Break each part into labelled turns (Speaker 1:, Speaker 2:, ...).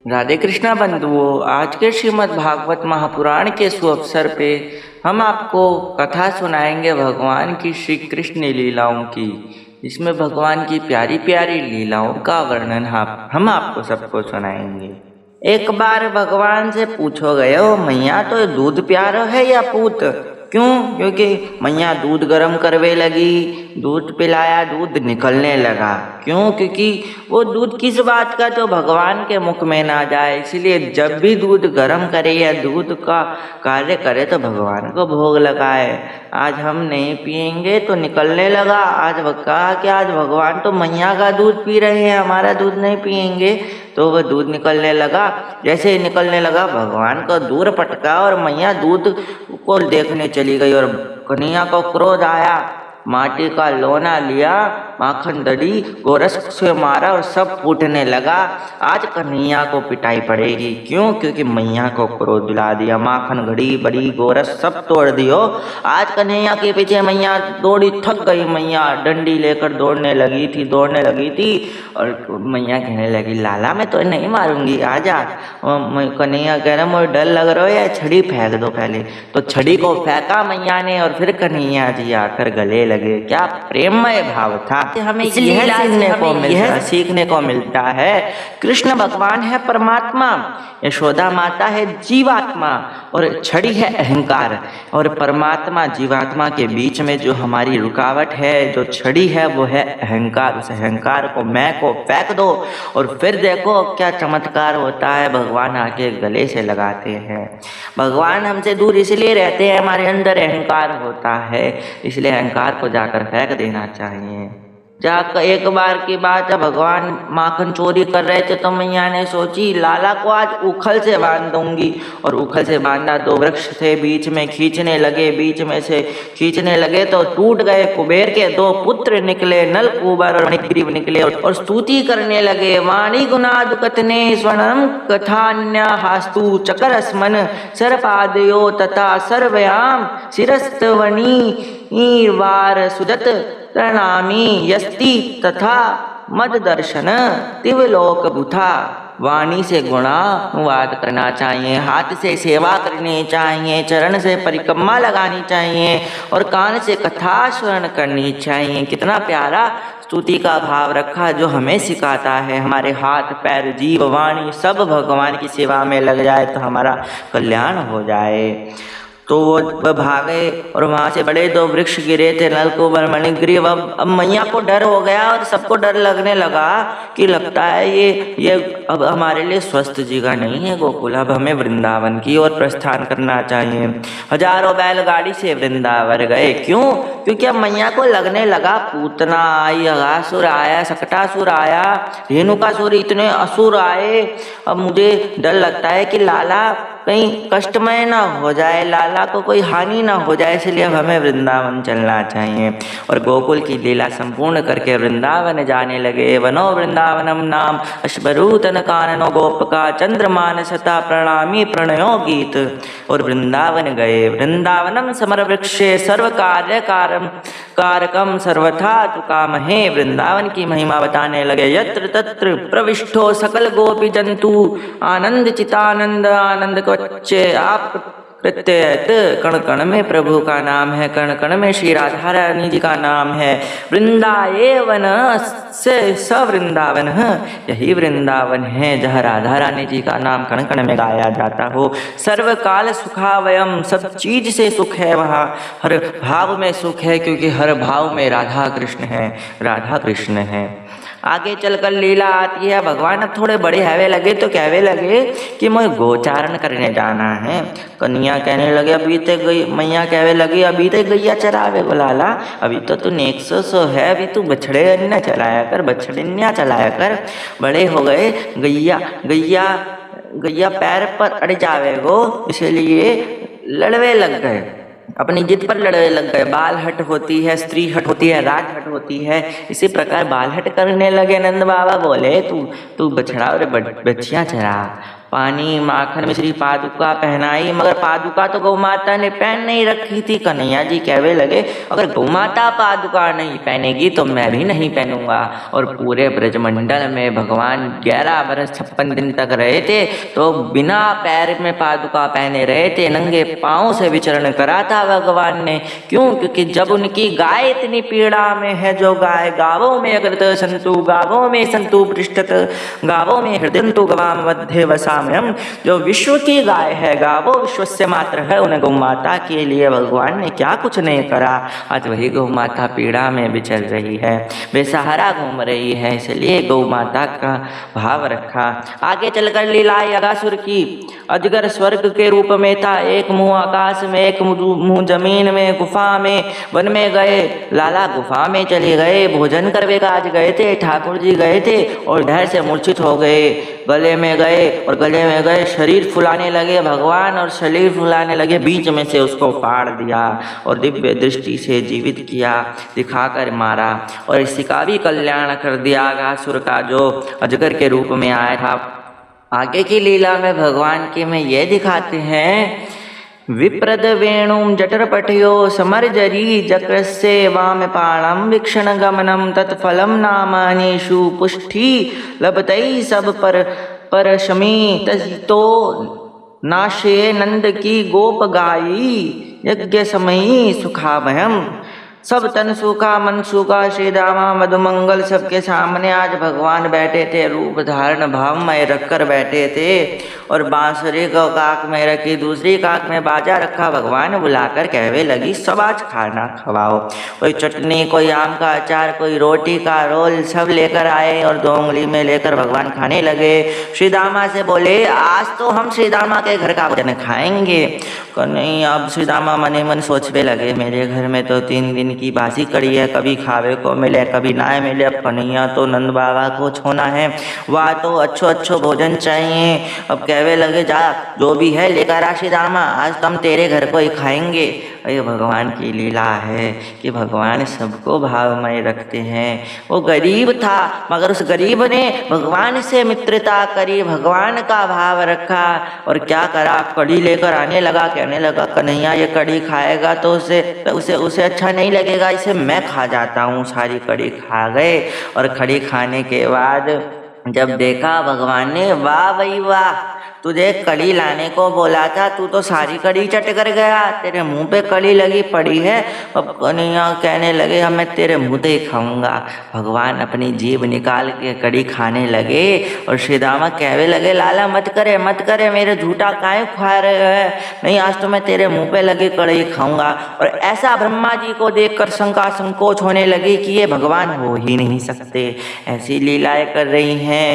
Speaker 1: राधे कृष्णा बंधुओं, आज के श्रीमद् भागवत महापुराण के सुअवसर पे हम आपको कथा सुनाएंगे भगवान की श्री कृष्ण लीलाओं की। इसमें भगवान की प्यारी प्यारी लीलाओं का वर्णन हम आपको सबको सुनाएंगे। एक बार भगवान से पूछो गयो, मैया तो दूध प्यारो है या पूत? क्यों? क्योंकि मैया दूध गर्म करवे लगी, दूध पिलाया, दूध निकलने लगा। क्यों? क्योंकि वो दूध किस बात का तो भगवान के मुख में ना जाए, इसलिए जब भी दूध गर्म करे या दूध का कार्य करे तो भगवान को भोग लगाए। आज हम नहीं पिएंगे तो निकलने लगा। आज कहा कि आज भगवान तो मैया का दूध पी रहे हैं, हमारा दूध नहीं पिएंगे, तो वह दूध निकलने लगा। जैसे ही निकलने लगा भगवान को दूर पटका और मैया दूध को देखने चली गई और कन्हैया को क्रोध आया। माटी का लोना लिया, माखन दड़ी गोरस से मारा और सब फूटने लगा। आज कन्हैया को पिटाई पड़ेगी। क्यों? क्योंकि मैया को क्रोध दिला दिया, माखन घड़ी बड़ी गोरस सब तोड़ दियो। आज कन्हैया के पीछे मैया दौड़ी, थक गई। मैया डंडी लेकर दौड़ने लगी थी और मैया कहने लगी, लाला मैं तो नहीं मारूंगी, आजा। कन्हैया कह रहा मुझे डर लग रहा है, छड़ी फेंक दो पहले। तो छड़ी को फेंका मैया ने और फिर कन्हैया जी आकर गले लगे। क्या प्रेममय भाव था। हमें यह सीखने को मिलता है। कृष्ण भगवान है परमात्मा, यशोदा माता है जीवात्मा और छड़ी है अहंकार। और परमात्मा जीवात्मा के बीच में जो हमारी रुकावट है, जो छड़ी है, वो है अहंकार। उस अहंकार को, मैं को फेंक दो और फिर देखो क्या चमत्कार होता है। भगवान आके गले से लगाते हैं। भगवान हमसे दूर इसलिए रहते हैं, हमारे अंदर अहंकार होता है, इसलिए अहंकार को जाकर फेंक देना चाहिए। जाकर एक बार की बात है, भगवान माखन चोरी कर रहे थे तो मैया ने सोची लाला को आज उखल से बांध दूंगी। और उखल से बांधा, दो वृक्ष थे बीच में, खींचने लगे तो टूट गए। कुबेर के दो पुत्र निकले, नल कुबर और मणिग्रीव निकले और स्तुति करने लगे। वाणी गुणादुकतने स्वर्णम कथान्या हास्तु चकरस्मन सर्पादयो तथा सर्वयाम शिरस्तवनी वार सुदत प्रणामी यस्ति तथा मद दर्शन तिवलोक बुथा। वाणी से गुणानुवाद करना चाहिए, हाथ से सेवा करनी चाहिए, चरण से परिक्रमा लगानी चाहिए और कान से कथा श्रवण करनी चाहिए। कितना प्यारा स्तुति का भाव रखा जो हमें सिखाता है। हमारे हाथ पैर जीव वाणी सब भगवान की सेवा में लग जाए तो हमारा कल्याण हो जाए। तो वो भागे और वहाँ से बड़े दो वृक्ष गिरे थे, नलकुबर मणिग्रीव। अब मैया को डर हो गया और सबको डर लगने लगा कि लगता है ये अब हमारे लिए स्वस्थ जगह नहीं है गोकुल, अब हमें वृंदावन की ओर प्रस्थान करना चाहिए। हजारों बैलगाड़ी से वृंदावन गए। क्यों? क्योंकि अब मैया को लगने लगा पूतना आई, अघासुर आया, सकटासुर आया, रेणुकासुर, इतने असुर आए। अब मुझे डर लगता है कि लाला कहीं कष्टमय ना हो जाए, लाला को कोई हानि ना हो जाए, इसलिए अब हमें वृंदावन चलना चाहिए। और गोकुल की लीला संपूर्ण करके वृंदावन जाने लगे। वनो वृंदावनम नाम अश्वरूतन काननो गोपका चंद्रमानसता प्रणामी प्रणयो गीत। और वृंदावन गए। वृंदावनम समर वृक्षे सर्व कार्य कारकम सर्वथा तुकामहे। वृंदावन की महिमा बताने लगे। यत्र तत्र प्रविष्टो सकल गोपी जंतु आनंद चितानंद आनंद कच्चे आप कृत्यत। कण कण में प्रभु का नाम है, कण कण में श्री राधा रानी जी का नाम है। वृंदावन से स वृंदावन, यही वृंदावन है जहाँ राधा रानी जी का नाम कण कण में गाया जाता हो। सर्वकाल सुखावयम, सब चीज से सुख है वहाँ, हर भाव में सुख है, क्योंकि हर भाव में राधा कृष्ण है। आगे चलकर लीला आती है। भगवान अब थोड़े बड़े हवे लगे तो कहवे लगे कि मुझे गोचारण करने जाना है। कन्हैया कहने लगे अभी तक गई, मैया कहवे लगी अभी तक गैया चरावे को लाला, अभी तो तू 100 है, अभी तू बछड़े न चलाया कर, बछड़िया चलाया कर, बड़े हो गए, गैया पैर पर अड़ जावे गो, इसलिए लड़वे लग गए, अपनी जिद पर लड़ने लग गए। बाल हट होती है, स्त्री हट होती है, राज हट होती है, इसी प्रकार बाल हट करने लगे। नंद बाबा बोले तू बछड़ा और बच्चियाँ चरा। पानी माखन मिश्री पादुका पहनाई, मगर पादुका तो गौ माता ने पहन नहीं रखी थी। कन्हैया जी कहने लगे, अगर गौ माता पादुका नहीं पहनेगी तो मैं भी नहीं पहनूंगा। और पूरे ब्रजमंडल में भगवान 11 बरस 56 दिन तक रहे थे, तो बिना पैर में पादुका पहने रहे थे, नंगे पाँव से विचरण करा था भगवान ने। क्यों? क्योंकि जब उनकी गाय इतनी पीड़ा में है, जो गाय गावों में अग्रत संतु गावों में संतु पृष्ठत गावों में हृदयंतु गवाम मध्य वसाम्यम, जो विश्व की गाय है, गावो विश्व से मात्र है, उन्हें गौ माता के लिए भगवान ने क्या कुछ नहीं करा। आज वही गौ माता पीड़ा में विचर रही है, बेसहारा घूम रही है, इसलिए गौ माता का भाव रखा। आगे चलकर लीलाएं अगासुर की। अजगर स्वर्ग के रूप में था, एक मुंह आकाश में, एक मुंह जमीन में, गुफा में, वन में गए। लाला गुफा में चले गए, भोजन करवे का आज गए थे, ठाकुर जी गए थे और डर से मूर्छित हो गए। गले में गए, शरीर फुलाने लगे भगवान, और शरीर फुलाने लगे, बीच में से उसको फाड़ दिया और दिव्य दृष्टि से जीवित किया, दिखाकर मारा और इसी का भी कल्याण कर दिया अगासुर का, जो अजगर के रूप में आया था। आगे की लीला में भगवान के में ये दिखाते हैं, विप्रद वेणुम जठरपटयो समरजरी जक्रस्य वामपाणम वीक्षण गमनम तत्फलम नामानीषु पुष्टि लभतै सब पर शमी तजितो नाशे नंद की गोप गाई यज्ञ समयी सुखाभयम। सब तन सूखा मन सूखा, श्री रामा मधुमंगल सबके सामने आज भगवान बैठे थे, रूप धारण भाव में रखकर बैठे थे, और बांसुरी को काक में रखी, दूसरी काक में बाजा रखा। भगवान बुलाकर कहवे लगी, सब आज खाना खवाओ। कोई चटनी, कोई आम का अचार, कोई रोटी का रोल, सब लेकर आए और 2 उंगली में लेकर भगवान खाने लगे। श्री दामा से बोले, आज तो हम श्री दामा के घर का भोजन खाएंगे। नहीं, अब श्री दामा मने मन सोचने लगे, मेरे घर में तो 3 दिन की बासी कड़ी है, कभी खावे को मिले कभी ना मिले। अब कन्हैया तो नंद बाबा को छोना है, वह तो अच्छो भोजन चाहिए। अब कहवे लगे, जा जो भी है लेकर आ श्री दामा, आज तो हम तेरे घर को ही खाएंगे। ये भगवान की लीला है कि भगवान सबको भावमय रखते हैं। वो गरीब था, मगर उस गरीब ने भगवान से मित्रता करी, भगवान का भाव रखा और क्या करा, कड़ी लेकर आने लगा। कहने लगा, कन्हैया ये कड़ी खाएगा तो उसे अच्छा नहीं लगेगा, इसे मैं खा जाता हूँ। सारी कड़ी खा गए और कड़ी खाने के बाद जब देखा भगवान ने, वाह भाई वाह, तुझे कड़ी लाने को बोला था, तू तो सारी कड़ी चट कर गया, तेरे मुंह पे कड़ी लगी पड़ी है। अब कन्हैया कहने लगे, अब मैं तेरे मुंह से ही खाऊंगा। भगवान अपनी जीभ निकाल के कड़ी खाने लगे और श्री दामा कहवे लगे, लाला मत करे, मेरे झूठा काहे खा रहे हैं, नहीं आज तो मैं तेरे मुंह पे लगी कड़ी खाऊंगा। और ऐसा ब्रह्मा जी को देखकर शंका संकोच होने लगी कि ये भगवान हो ही नहीं सकते, ऐसी लीलाएं कर रही हैं,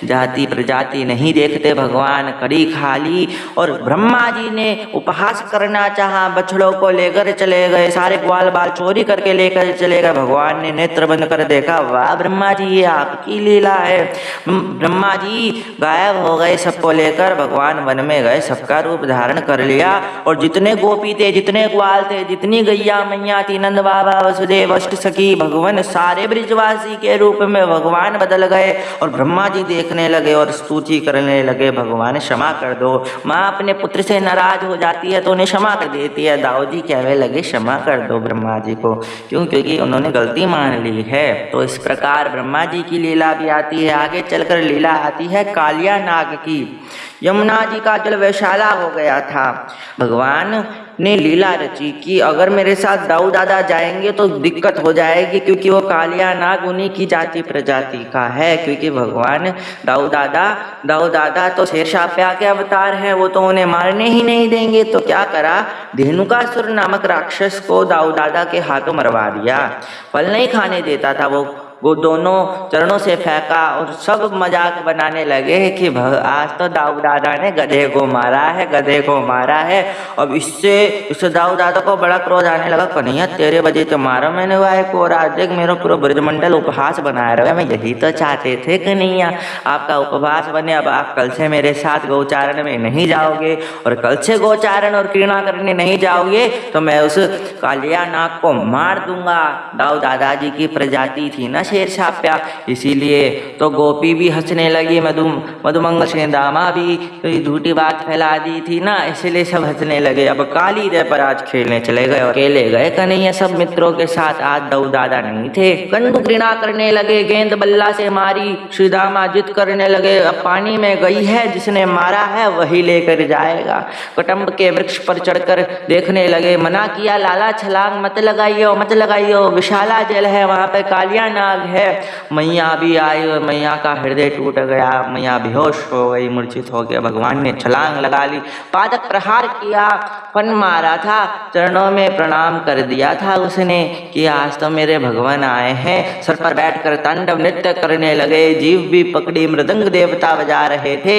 Speaker 1: जाति प्रजाति नहीं देखते भगवान। कड़ी खा ली और ब्रह्मा जी ने उपहास करना चाहा, बछड़ों को लेकर चले गए, सारे ग्वाल बाल चोरी करके लेकर चले गए। भगवान ने नेत्र बंद कर देखा, वाह ब्रह्मा जी ये आपकी लीला है। ब्रह्मा जी गायब हो गए, सबको लेकर भगवान वन में गए, सबका रूप धारण कर लिया और जितने गोपी थे, जितने ग्वाल थे, जितनी गैया मैया थी, नंद बाबा वसुदेव अष्ट सखी भगवान सारे ब्रिजवासी के रूप में भगवान बदल गए। और ब्रह्मा जी देखने लगे और स्तुति करने लगे, भगवान क्षमा कर दो। माँ अपने पुत्र से नाराज हो जाती है तो उन्हें क्षमा कर देती है। दाऊ जी कहने लगे, क्षमा कर दो ब्रह्मा जी को, क्यों? क्योंकि उन्होंने गलती मान ली है। तो इस प्रकार ब्रह्मा जी की लीला भी आती है। आगे चलकर लीला आती है कालिया नाग की। यमुना जी का जल वैशाला हो गया था, भगवान ने लीला रची कि अगर मेरे साथ दाऊ दादा जाएंगे तो दिक्कत हो जाएगी, क्योंकि वो कालिया नाग उन्हीं की जाति प्रजाति का है। क्योंकि भगवान दाऊ दादा तो शेरशाह के अवतार हैं, वो तो उन्हें मारने ही नहीं देंगे। तो क्या करा, धेनुकासुर नामक राक्षस को दाऊ दादा के हाथों मरवा दिया। फल नहीं खाने देता था वो दोनों चरणों से फेंका और सब मजाक बनाने लगे कि आज तो दाऊ दादा ने गधे को मारा है। अब इससे दाऊ दादा को बड़ा क्रोध आने लगा, कन्हैया तेरे वजह तो मारा मैंने वाय को, और आज देख मेरा पूरा ब्रजमंडल उपहास बनाया रहा है। मैं यही तो चाहते थे कन्हैया आपका उपवास बने। अब आप कल से मेरे साथ गौचारण में नहीं जाओगे, और कल से गौचारण और क्रीड़ा करने नहीं जाओगे तो मैं उस कालिया नाग को मार दूंगा। दाऊ दादाजी की प्रजाति थी ना छाप्या। इसीलिए तो गोपी भी हंसने लगी, मधुमंगल से दामा भी तो ये झूठी बात फैला दी थी ना, इसलिए सब हंसने लगे। अब काली दे पर आज खेलने चले गए और अकेले गए कन्हैया सब मित्रों के साथ। आज दाऊ दादा नहीं थे। कंडू घृणा करने लगे, गेंद बल्ला से मारी, श्री दामा जिद करने लगे, अब पानी में गई है, जिसने मारा है वही लेकर जाएगा। कटम्ब के वृक्ष पर चढ़कर देखने लगे, मना किया लाला छलांग मत लगाइयो मत लगाइयो, विशाला जल है, वहां पे कालिया नाग है। मैया भी आई और मैया का हृदय टूट गया, मैया बेहोश हो गई, मूर्छित हो गया। भगवान ने छलांग लगा ली, पादक प्रहार किया, फन मारा था, चरणों में प्रणाम कर दिया था उसने कि आज तो मेरे भगवान आए हैं। सर पर बैठकर तांडव नृत्य करने लगे, जीव भी पकड़ी मृदंग देवता बजा रहे थे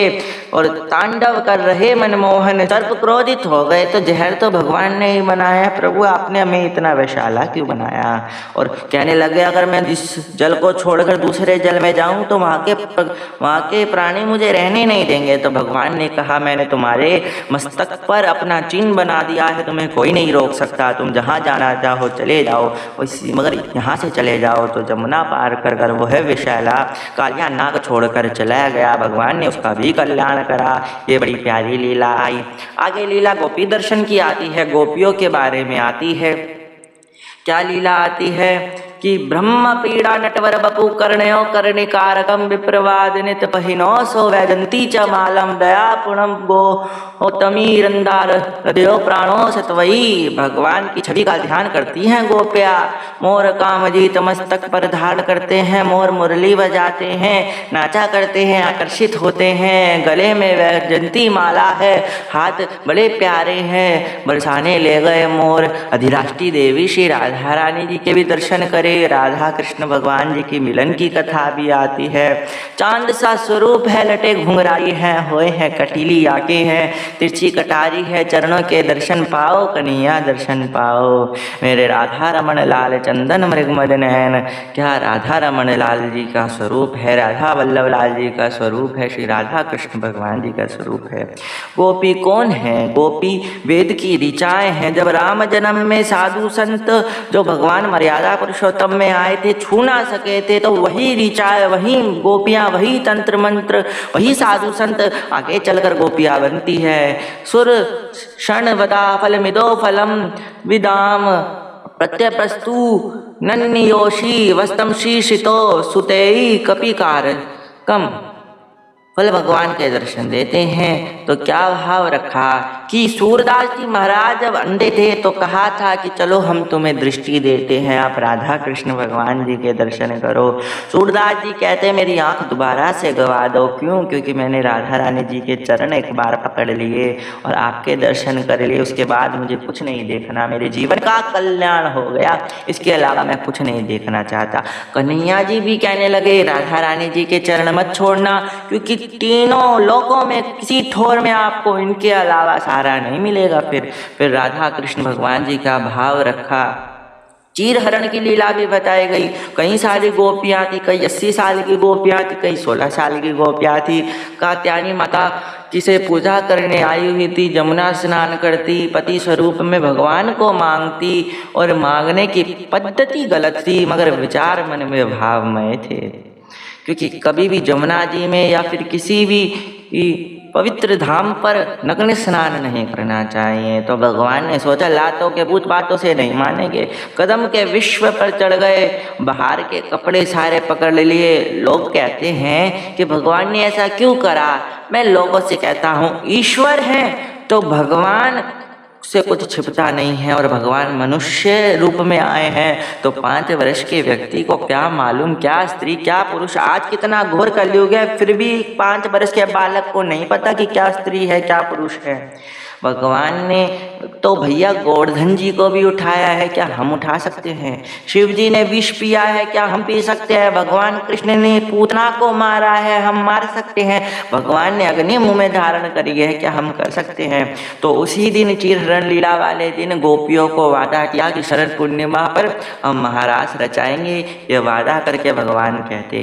Speaker 1: और तांडव कर रहे मनमोहन। सर्प क्रोधित हो गए, तो जहर तो भगवान ने ही बनाया, प्रभु आपने हमें इतना वैशाला क्यों बनाया। और कहने लगे अगर मैं इस जल को छोड़कर दूसरे जल में जाऊं तो वहाँ के प्राणी मुझे रहने नहीं देंगे। तो भगवान ने कहा मैंने तुम्हारे मस्तक पर अपना चिन्ह बना दिया है, तुम्हें कोई नहीं रोक सकता, तुम जहाँ जाना चाहो चले जाओ, मगर यहाँ से चले जाओ तो जमुना पार कर वो है विशाला। कालिया नाग छोड़कर चला गया, भगवान ने उसका भी कल्याण करा। ये बड़ी प्यारी लीला आई। आगे लीला गोपी दर्शन की आती है, गोपियों के बारे में आती है। क्या लीला आती है कि ब्रह्म पीड़ा नटवर बपु कर्णयो कर्णिकारकम विप्रवाद नित पहिनो सो वैजंती च मालम दया पुणम गो तमीरंदार हृदयो प्राणो सत्वई। भगवान की छवि का ध्यान करती हैं गोपिया। मोर कामजीत मस्तक पर धारण करते हैं, मोर मुरली बजाते हैं, नाचा करते हैं, आकर्षित होते हैं। गले में वैजंती माला है, हाथ बड़े प्यारे हैं, बरसाने ले गए मोर। अधिराष्ट्री देवी श्री राधा रानी जी के भी दर्शन करें। राधा कृष्ण भगवान जी की मिलन की कथा भी आती है। चांद सा स्वरूप है, लटे घुंघराई हैं, होए हैं कटीली आंखें हैं, तिरछी कटारी है, चरणों के दर्शन पाओ कन्हैया दर्शन पाओ। मेरे राधा रमण लाल चंदन मृगमद नयन। क्या राधा रमण लाल जी का स्वरूप है, राधा वल्लभ लाल जी का स्वरूप है, श्री राधा कृष्ण भगवान जी का स्वरूप है। गोपी कौन है? गोपी वेद की ऋचाएं हैं। जब राम जन्म में साधु संत जो भगवान मर्यादा पुरुषोत्तम में आए थे छू ना सके थे, तो वही ऋचाएं, वही गोपियां, वही तंत्र मंत्र, वही साधु संत आगे चलकर गोपियां बनती है। सुर क्षण वदा फल मिदो फलम विदाम प्रत्यप्रस्तु नन्योशी वस्तम शीशितो सुतेई कपिकार कम। फल भगवान के दर्शन देते हैं तो क्या भाव रखा कि सूरदास जी महाराज जब अंधे थे तो कहा था कि चलो हम तुम्हें दृष्टि देते हैं, आप राधा कृष्ण भगवान जी के दर्शन करो। सूरदास जी कहते मेरी आंख दोबारा से गवा दो, क्यों? क्योंकि मैंने राधा रानी जी के चरण एक बार पकड़ लिए और आपके दर्शन कर लिए, उसके बाद मुझे कुछ नहीं देखना, मेरे जीवन का कल्याण हो गया, इसके अलावा मैं कुछ नहीं देखना चाहता। कन्हैया जी भी कहने लगे राधा रानी जी के चरण मत छोड़ना, क्योंकि तीनों लोकों में किसी ठोर में आपको इनके अलावा सहारा नहीं मिलेगा। फिर राधा कृष्ण भगवान जी का भाव रखा। चीर हरण की लीला भी बताई गई। कई सारी गोपियाँ थी, कई 80 साल की गोपियाँ थी, कई 16 साल की गोपियाँ थी। कात्यायनी माता किसे पूजा करने आई हुई थी, जमुना स्नान करती, पति स्वरूप में भगवान को मांगती और मांगने की पद्धति गलत थी, मगर विचार मन में भावमय थे। क्योंकि कभी भी जमुना जी में या फिर किसी भी पवित्र धाम पर नग्न स्नान नहीं करना चाहिए। तो भगवान ने सोचा लातों के भूत बातों से नहीं मानेंगे। कदम के विश्व पर चढ़ गए, बाहर के कपड़े सारे पकड़ लिए। लोग कहते हैं कि भगवान ने ऐसा क्यों करा। मैं लोगों से कहता हूँ ईश्वर है तो भगवान से कुछ छिपता नहीं है, और भगवान मनुष्य रूप में आए हैं तो 5 वर्ष के व्यक्ति को क्या मालूम क्या स्त्री क्या पुरुष। आज कितना घोर कलयुग है, फिर भी 5 वर्ष के बालक को नहीं पता कि क्या स्त्री है क्या पुरुष है। भगवान ने तो भैया गोवर्धन जी को भी उठाया है, क्या हम उठा सकते हैं? शिव जी ने विष पिया है, क्या हम पी सकते हैं? भगवान कृष्ण ने पूतना को मारा है, हम मार सकते हैं? भगवान ने अग्नि मुंह में धारण करी है, क्या हम कर सकते हैं? तो उसी दिन चीरहरण लीला वाले दिन गोपियों को वादा किया कि शरद पूर्णिमा पर हम महारास रचाएंगे। ये वादा करके भगवान कहते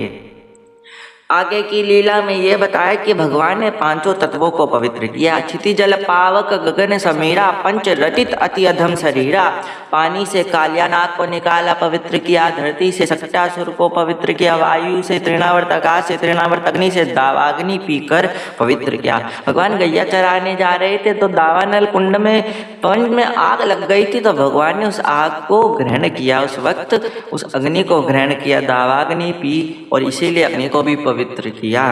Speaker 1: आगे की लीला में ये बताया कि भगवान ने पांचों तत्वों को पवित्र किया। क्षिति जल पावक गगन समीरा, पंच रटित अति अधम शरीरा। पानी से कालियानाग को निकाला, पवित्र किया। धरती से सट्टासुर को पवित्र किया। वायु से तृणावर्त, आकाश से तृणावर्त, अग्नि से दावाग्नि पीकर पवित्र किया। भगवान गैया चराने जा रहे थे तो दावानल कुंड में आग लग गई थी, तो भगवान ने उस आग को ग्रहण किया। उस वक्त उस अग्नि को ग्रहण किया, दावाग्नि पी, और इसीलिए अग्नि को भी पवित्र किया।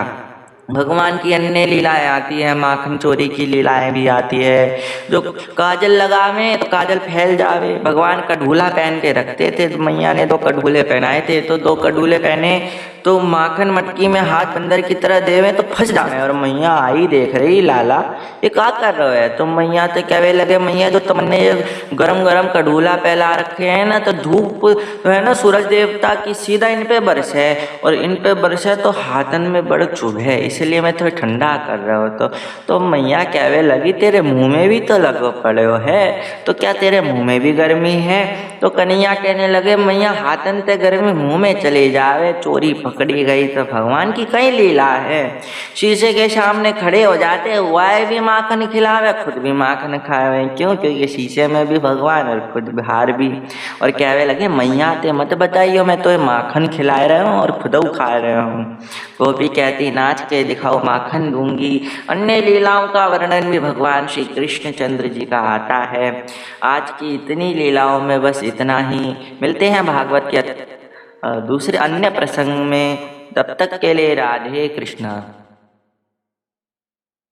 Speaker 1: भगवान की अन्य लीलाएं आती है, माखन चोरी की लीलाएं भी आती है। जो काजल लगावे तो काजल फैल जावे। भगवान कढ़ूला पहन के रखते थे, मैया ने 2 कढ़ूले पहनाए थे, तो 2 कढ़ूले पहने तो माखन मटकी में हाथ बंदर की तरह देवे तो फंस जावे। और मैया आई देख रही, लाला ये क्या कर रहे है? तो मैया तो कहवे लगे, मैया जो तुमने गरम गरम कढ़ूला पहला रखे हैं ना, तो धूप जो है ना सूरज देवता की सीधा इन पे बरसे, और इन पे बरसे तो हाथन में बड़ चुभे, इसलिए मैं थोड़ा ठंडा कर रहा हूँ। तो मैया कहवे लगी, तेरे मुंह में भी तो लग पड़े हो है, तो क्या तेरे मुंह में भी गर्मी है? तो कन्हैया कहने लगे, मैया हाथन ते गर्मी मुंह में चले जावे, चोरी पकड़ी गई तो भगवान की कई लीला है। शीशे के सामने खड़े हो जाते, वाय भी माखन खिलावे, खुद भी माखन खावे। क्यों? क्योंकि शीशे में भी भगवान और खुद बाहर भी। और कहवे लगे, मैया ते मत बताइयो, मैं तो माखन खिला रहा हूँ और खुद खा रहा हूँ। गोपी कहती, नाच के दिखाओ, माखन दूंगी। अन्य लीलाओं का वर्णन भी भगवान श्री कृष्णचंद्र जी का आता है। आज की इतनी लीलाओं में बस इतना ही। मिलते हैं भागवत के दूसरे अन्य प्रसंग में। तब तक के लिए राधे कृष्णा।